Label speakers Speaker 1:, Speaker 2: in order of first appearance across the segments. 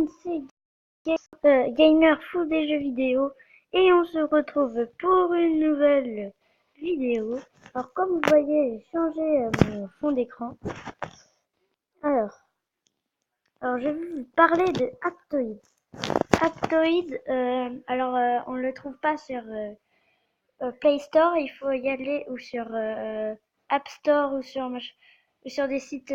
Speaker 1: monde, c'est Gamer Fou des jeux vidéo et on se retrouve pour une nouvelle vidéo. Alors comme vous voyez, j'ai changé mon fond d'écran. Alors je vais vous parler de Aptoide. Aptoide, on le trouve pas sur Play Store, il faut y aller ou sur App Store ou sur des sites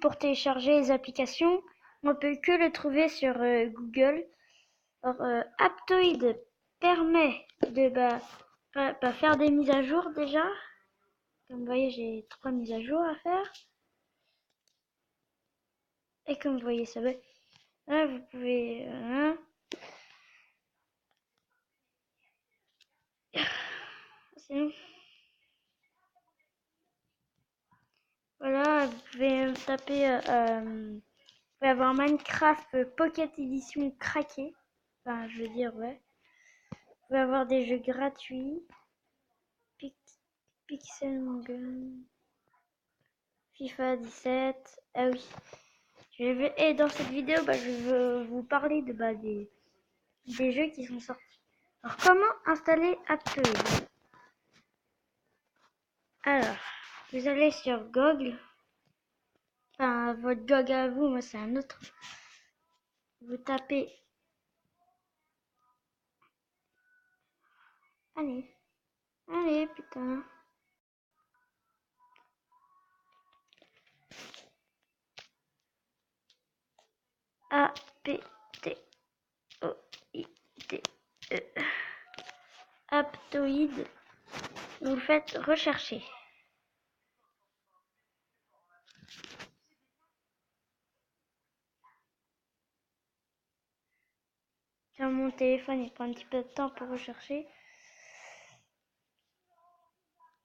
Speaker 1: pour télécharger les applications. On peut que le trouver sur Google. Alors, Aptoide permet de faire des mises à jour déjà. Comme vous voyez, j'ai 3 mises à jour à faire. Et comme vous voyez, ça va. Là, vous pouvez. Sinon, voilà, vous pouvez taper. Vous pouvez avoir Minecraft Pocket Edition craqué. Enfin, je veux dire, ouais. Vous pouvez avoir des jeux gratuits. Pixel Gun. FIFA 17. Ah oui. Et dans cette vidéo, je vais vous parler des jeux qui sont sortis. Alors, comment installer Aptoide? Alors, vous allez sur Google. Enfin, votre Google à vous, moi c'est un autre. Vous tapez. Allez, putain. A-P-T-O-I-D-E. Aptoide. Vous le faites rechercher. Sur mon téléphone, il prend un petit peu de temps pour rechercher.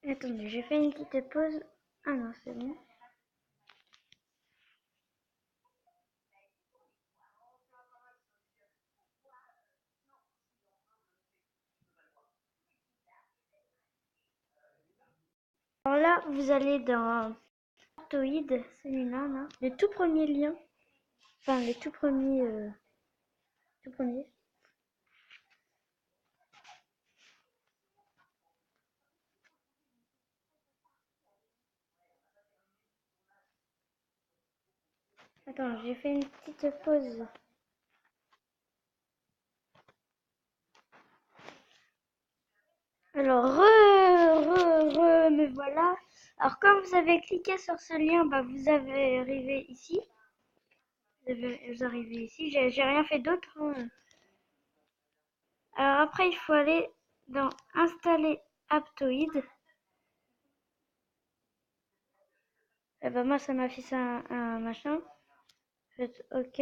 Speaker 1: Attendez, j'ai fait une petite pause. Ah non, c'est bon. Alors là, vous allez dans Aptoide, celui-là, là. Le tout premier lien. Enfin, le tout premier. Tout premier. Attends, j'ai fait une petite pause. Alors, me voilà. Alors, quand vous avez cliqué sur ce lien, vous avez arrivé ici. Vous arrivez ici. J'ai rien fait d'autre. Alors après, il faut aller dans Installer Aptoide. Et moi, ça m'affiche un machin. Faites OK.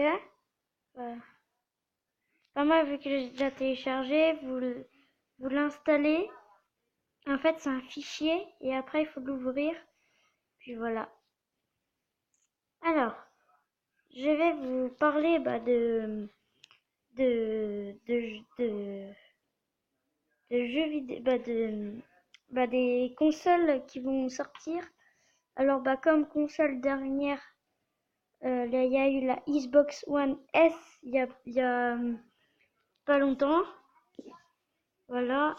Speaker 1: Moi, vu que j'ai déjà téléchargé, vous l'installez. En fait, c'est un fichier et après, il faut l'ouvrir. Puis voilà. Alors, je vais vous parler de jeux vidéo, des consoles qui vont sortir. Alors, comme console dernière, il y a eu la Xbox One S il y a pas longtemps. Voilà.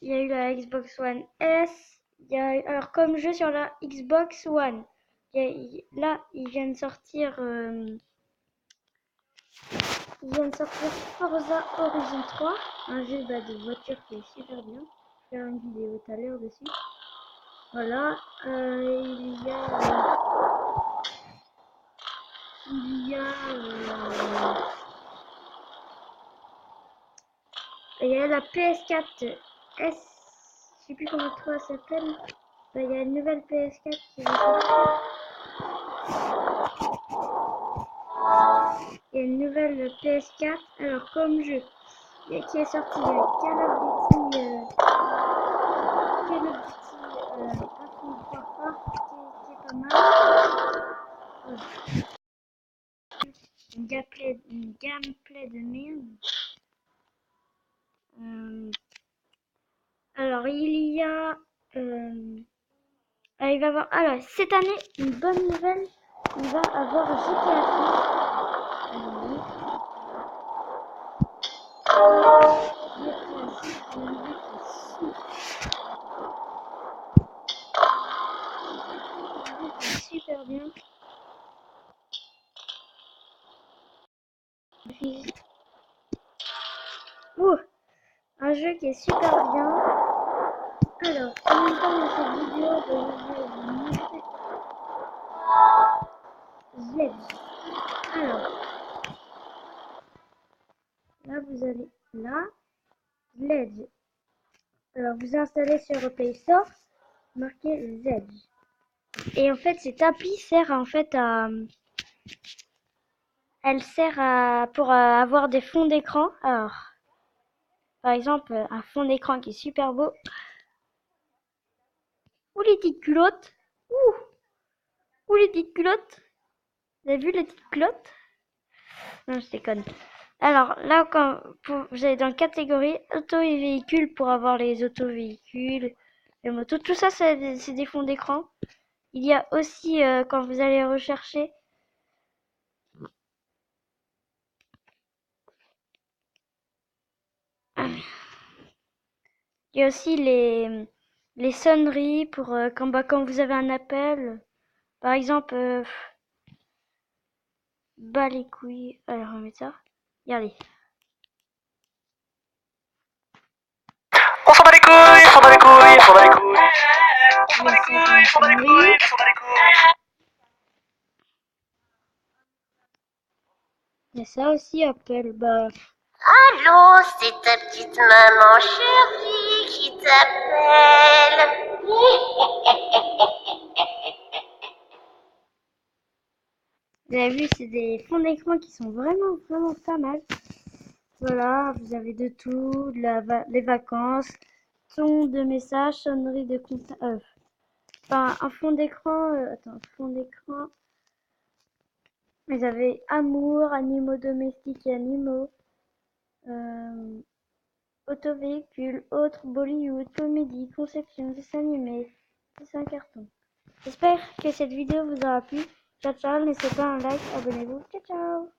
Speaker 1: Il y a eu la Xbox One S. Alors, comme jeu sur la Xbox One, là, ils viennent de sortir Forza Horizon 3, un jeu de voiture qui est super bien. Je vais faire une vidéo tout à l'heure dessus. Voilà. Il y a la PS4 S. Je sais plus comment ça s'appelle. Il y a une nouvelle PS4 qui va sortir. Il y a une nouvelle PS4. Alors, comme jeu, qui est sorti, il y a Call of Duty Infinite Warfare qui est pas mal. Une gameplay de merde. Alors, il y a Il va avoir, alors, cette année, une bonne nouvelle, on va avoir GTA 6. Super bien. Ouh, un jeu qui est super bien. Alors, en même temps dans cette vidéo, je vais vous montrer Zedge. Alors, là vous allez là, Zedge. Alors vous installez sur Play Store, marquez Zedge. Et en fait, cette appli sert en fait à, elle sert à pour avoir des fonds d'écran. Alors, par exemple, un fond d'écran qui est super beau. Ouh les petites culottes. Ouh les petites culottes. Vous avez vu les petites culottes? Non, je déconne. Alors là, quand vous allez dans catégorie auto et véhicules pour avoir les auto-véhicules, les motos, tout ça, c'est des fonds d'écran. Il y a aussi, quand vous allez rechercher, il y a aussi les sonneries pour quand vous avez un appel. Par exemple, bas les couilles. Alors, on va mettre ça. Regardez.
Speaker 2: On s'en bat les couilles, on s'en bat les couilles, on s'en bat les couilles. On s'en bat les couilles, on s'en bat les couilles, on s'en bat les couilles.
Speaker 1: Il y a ça aussi, Apple. Bah,
Speaker 3: Allô, c'est ta petite maman chérie qui t'appelle.
Speaker 1: vous avez vu, c'est des fonds d'écran qui sont vraiment, vraiment pas mal. Voilà, vous avez de tout, les vacances, ton de messages, sonnerie de contact. Enfin, un fond d'écran. Attends, fond d'écran. Vous avez amour, animaux domestiques et animaux, autovéhicule, autres, Bollywood, comédie, conception, dessin animé, dessin carton. J'espère que cette vidéo vous aura plu. Ciao ciao, laissez pas un like, abonnez-vous. Ciao ciao.